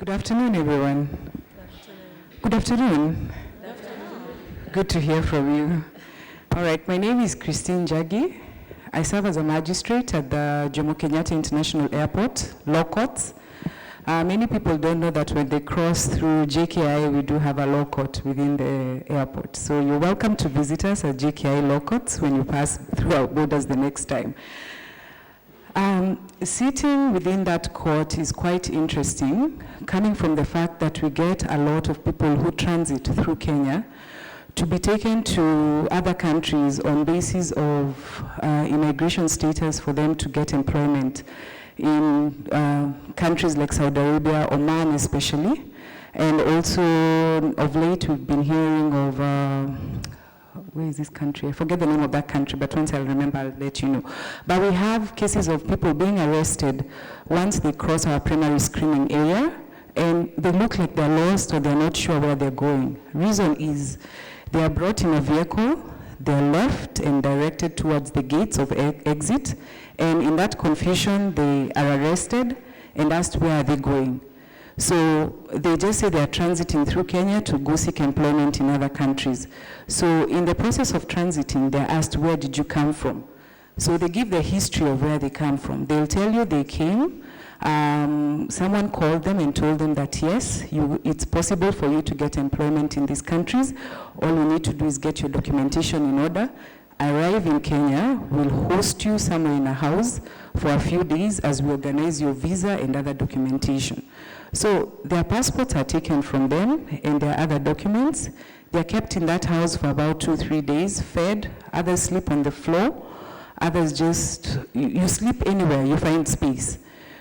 Good afternoon, everyone. Good afternoon. Good afternoon. Good to hear from you. All right, my name is Njagi. I serve as a magistrate at the Jomo Kenyatta International Airport, Law Courts. Many people don't know that when they cross through JKI, we do have a law court within the airport. So you're welcome to visit us at JKI Law Courts when you pass through our borders the next time. Sitting within that court is quite interesting, coming from the fact that we get a lot of people who transit through Kenya to be taken to other countries on basis of immigration status for them to get employment in countries like Saudi Arabia, Oman especially, and also of late we've been hearing of where is this country? I forget the name of that country, but once I'll remember, I'll let you know. But we have cases of people being arrested once they cross our primary screening area, and they look like they're lost or they're not sure where they're going. Reason is they are brought in a vehicle, they're left and directed towards the gates of exit, and in that confusion, they are arrested and asked where are they going. So they just say they are transiting through Kenya to go seek employment in other countries. So in the process of transiting, they're asked, where did you come from? So they give the history of where they come from. They'll tell you they came, someone called them and told them that yes, it's possible for you to get employment in these countries. All you need to do is get your documentation in order. Arrive in Kenya, we'll host you somewhere in a house for a few days as we organize your visa and other documentation. So their passports are taken from them and their other documents. They're kept in that house for about 2-3 days, fed. Others sleep on the floor. Others just, you sleep anywhere, you find space.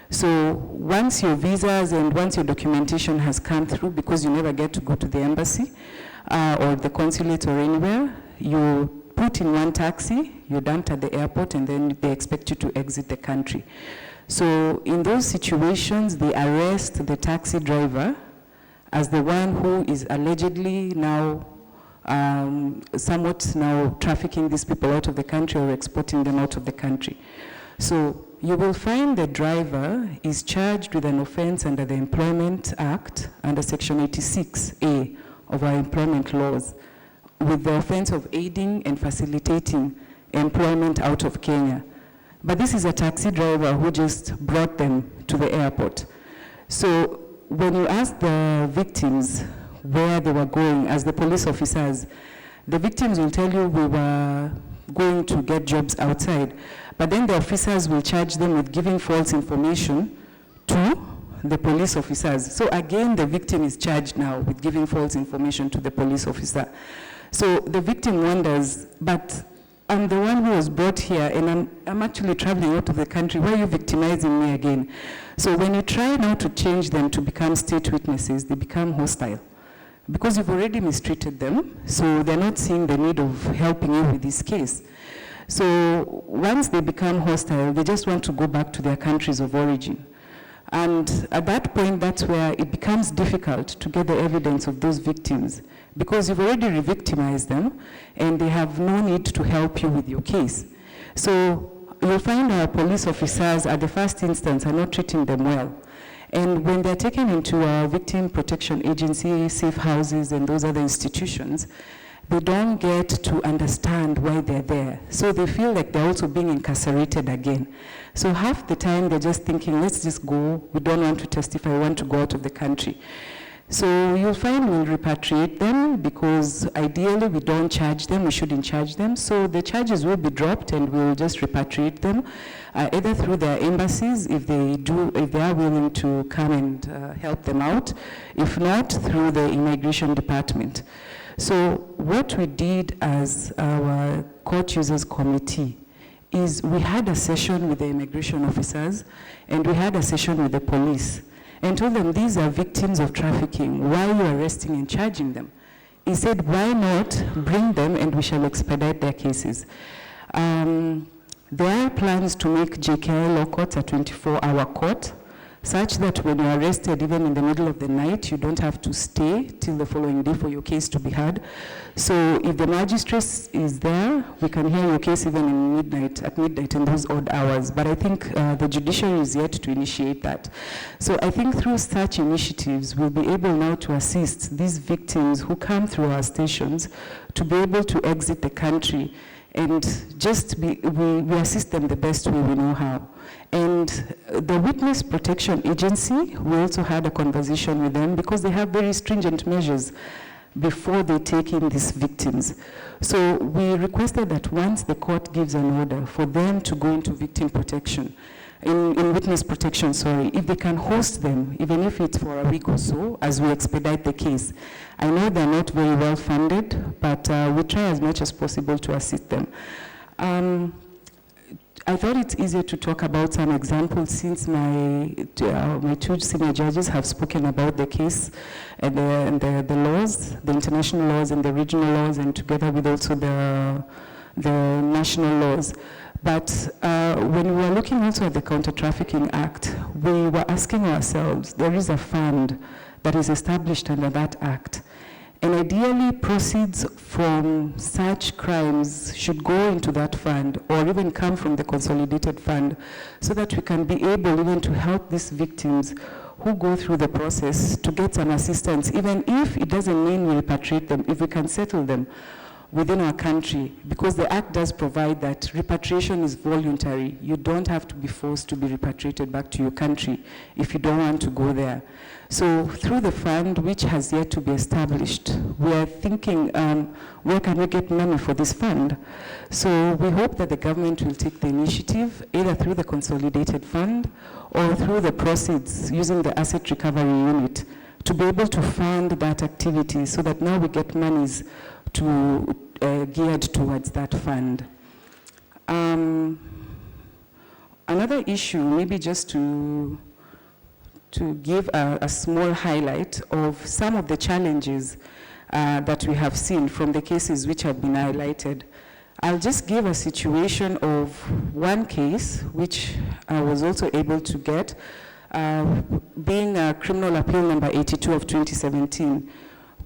So once your visas and once your documentation has come through, because you never get to go to the embassy or the consulate or anywhere, you put in one taxi, you're dumped at the airport, and then they expect you to exit the country. So in those situations, they arrest the taxi driver as the one who is allegedly now somewhat now trafficking these people out of the country or exporting them out of the country. So you will find the driver is charged with an offense under the Employment Act under Section 86A of our employment laws, with the offense of aiding and facilitating employment out of Kenya. But this is a taxi driver who just brought them to the airport. So when you ask the victims where they were going as the police officers, the victims will tell you we were going to get jobs outside. But then the officers will charge them with giving false information to the police officers. So again, the victim is charged now with giving false information to the police officer. So the victim wonders, but I'm the one who was brought here and I'm actually traveling out of the country. Why are you victimizing me again? So when you try now to change them to become state witnesses, they become hostile because you've already mistreated them. So they're not seeing the need of helping you with this case. So once they become hostile, they just want to go back to their countries of origin. And at that point, that's where it becomes difficult to get the evidence of those victims because you've already re-victimized them and they have no need to help you with your case. So you'll find our police officers at the first instance are not treating them well. And when they're taken into our victim protection agency, safe houses, and those other institutions, they don't get to understand why they're there. So they feel like they're also being incarcerated again. So half the time they're just thinking, let's just go, we don't want to testify, we want to go out of the country. So you'll find we'll repatriate them because ideally we don't charge them, we shouldn't charge them. So the charges will be dropped and we'll just repatriate them either through their embassies if they are willing to come and help them out, if not through the immigration department. So what we did as our court users committee is we had a session with the immigration officers and we had a session with the police and told them these are victims of trafficking. Why are you arresting and charging them? He said, why not bring them and we shall expedite their cases. There are plans to make JKI Law Courts a 24-hour court. such that when you're arrested, even in the middle of the night, you don't have to stay till the following day for your case to be heard. So if the magistrate is there, we can hear your case even at midnight in those odd hours. But I think the judiciary is yet to initiate that. So I think through such initiatives, we'll be able now to assist these victims who come through our stations to be able to exit the country and we assist them the best way we know how. And the Witness Protection Agency, we also had a conversation with them because they have very stringent measures before they take in these victims. So we requested that once the court gives an order for them to go into victim protection, in witness protection, if they can host them, even if it's for a week or so, as we expedite the case. I know they're not very well funded, but we try as much as possible to assist them. I thought it's easier to talk about some examples since my two senior judges have spoken about the case and the laws, the international laws and the regional laws, and together with also the national laws. But when we were looking also at the Counter-Trafficking Act, we were asking ourselves, there is a fund that is established under that act. And ideally, proceeds from such crimes should go into that fund or even come from the consolidated fund so that we can be able even to help these victims who go through the process to get some assistance, even if it doesn't mean we repatriate them, if we can settle them within our country, because the Act does provide that repatriation is voluntary. You don't have to be forced to be repatriated back to your country if you don't want to go there. So through the fund, which has yet to be established, we are thinking, where can we get money for this fund? So we hope that the government will take the initiative, either through the consolidated fund or through the proceeds using the asset recovery unit to be able to fund that activity so that now we get monies geared towards that fund. Another issue, maybe just to give a small highlight of some of the challenges that we have seen from the cases which have been highlighted. I'll just give a situation of one case which I was also able to get, being a criminal appeal number 82 of 2017,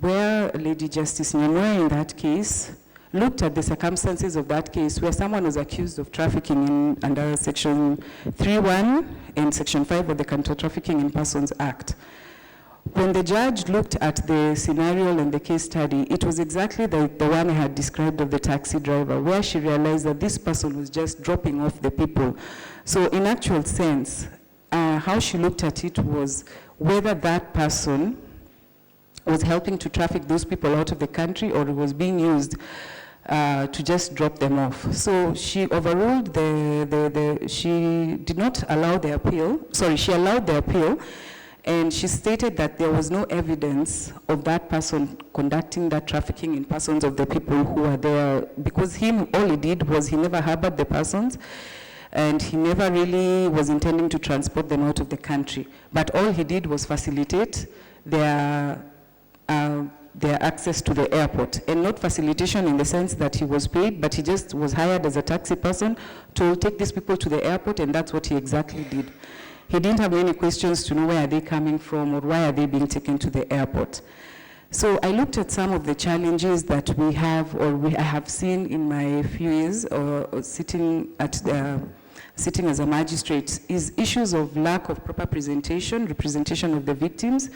where Lady Justice Njagi in that case looked at the circumstances of that case where someone was accused of trafficking under Section 3.1 and Section 5 of the Counter-Trafficking in Persons Act. When the judge looked at the scenario and the case study, it was exactly the one I had described of the taxi driver, where she realized that this person was just dropping off the people. So in actual sense, how she looked at it was whether that person was helping to traffic those people out of the country or it was being used to just drop them off. So she overruled she did not allow the appeal, she allowed the appeal, and she stated that there was no evidence of that person conducting that trafficking in persons of the people who were there, because all he did was he never harbored the persons, and he never really was intending to transport them out of the country. But all he did was facilitate their access to the airport, and not facilitation in the sense that he was paid, but he just was hired as a taxi person to take these people to the airport, and that's what he exactly did. He didn't have any questions to know where are they coming from or why are they being taken to the airport. So I looked at some of the challenges that we have I have seen in my few years sitting as a magistrate, is issues of lack of proper representation of the victims.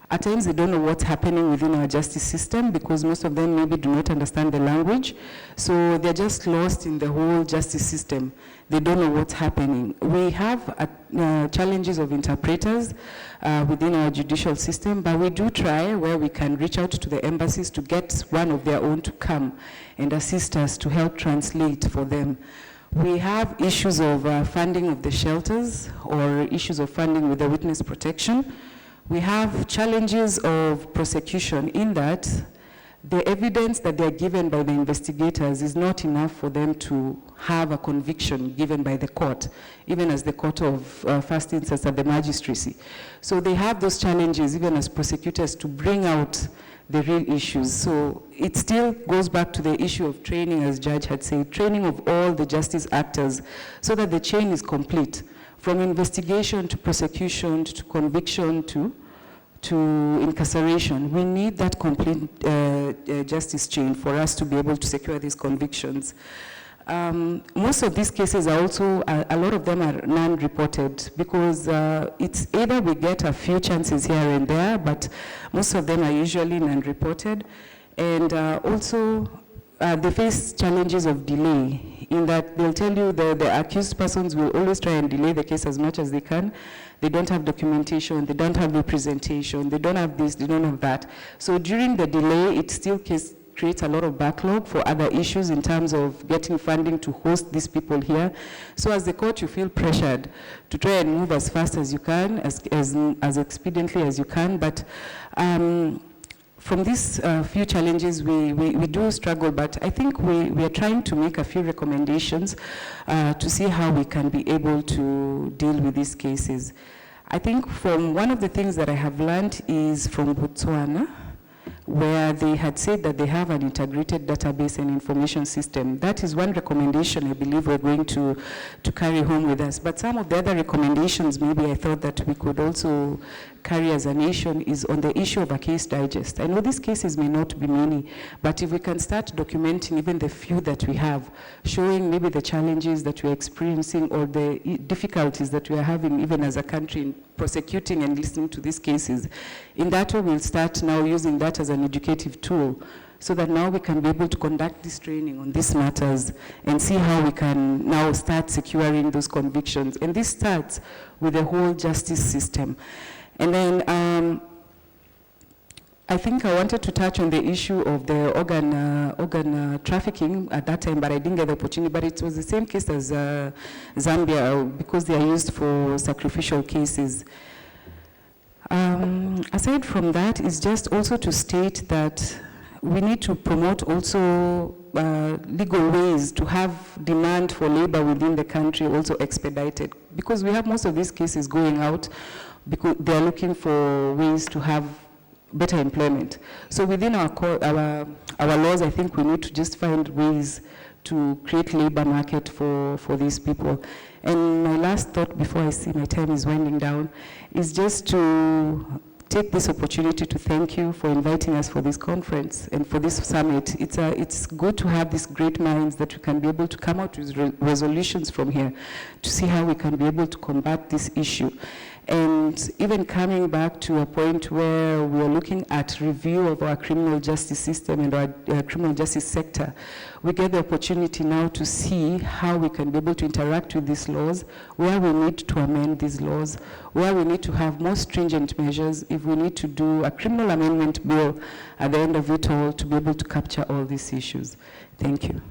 At times they don't know what's happening within our justice system because most of them maybe do not understand the language. So they're just lost in the whole justice system. They don't know what's happening. We have challenges of interpreters within our judicial system, but we do try where we can reach out to the embassies to get one of their own to come and assist us to help translate for them. We have issues of funding of the shelters or issues of funding with the witness protection. We have challenges of prosecution in that the evidence that they're given by the investigators is not enough for them to have a conviction given by the court, even as the court of first instance at the magistracy. So they have those challenges even as prosecutors to bring out the real issues. So it still goes back to the issue of training, as Judge had said, training of all the justice actors so that the chain is complete. from investigation to prosecution to conviction to incarceration. We need that complete justice chain for us to be able to secure these convictions. Most of these cases are also, a lot of them are non-reported because it's either we get a few chances here and there, but most of them are usually non-reported. And also, they face challenges of delay in that they'll tell you the accused persons will always try and delay the case as much as they can. They don't have documentation, they don't have representation, they don't have this, they don't have that. So during the delay, it still creates a lot of backlog for other issues in terms of getting funding to host these people here. So as the court, you feel pressured to try and move as fast as you can, as expediently as you can, but from these few challenges, we do struggle, but I think we are trying to make a few recommendations to see how we can be able to deal with these cases. I think from one of the things that I have learned is from Botswana, where they had said that they have an integrated database and information system. That is one recommendation I believe we're going to carry home with us. But some of the other recommendations maybe I thought that we could also carry as a nation is on the issue of a case digest. I know these cases may not be many, but if we can start documenting even the few that we have, showing maybe the challenges that we're experiencing or the difficulties that we are having even as a country in prosecuting and listening to these cases, in that way we'll start now using that as an educative tool so that now we can be able to conduct this training on these matters and see how we can now start securing those convictions. And this starts with the whole justice system. And then I think I wanted to touch on the issue of the organ trafficking at that time, but I didn't get the opportunity. But it was the same case as Zambia because they are used for sacrificial cases. Aside from that, it's just also to state that we need to promote also legal ways to have demand for labor within the country also expedited, because we have most of these cases going out because they are looking for ways to have better employment. So within our laws, I think we need to just find ways to create labor market for these people. And my last thought before I see my time is winding down is just to take this opportunity to thank you for inviting us for this conference and for this summit. It's good to have these great minds that we can be able to come out with resolutions from here to see how we can be able to combat this issue. And even coming back to a point where we are looking at review of our criminal justice system and our criminal justice sector, we get the opportunity now to see how we can be able to interact with these laws, where we need to amend these laws, where we need to have more stringent measures, if we need to do a criminal amendment bill at the end of it all to be able to capture all these issues. Thank you.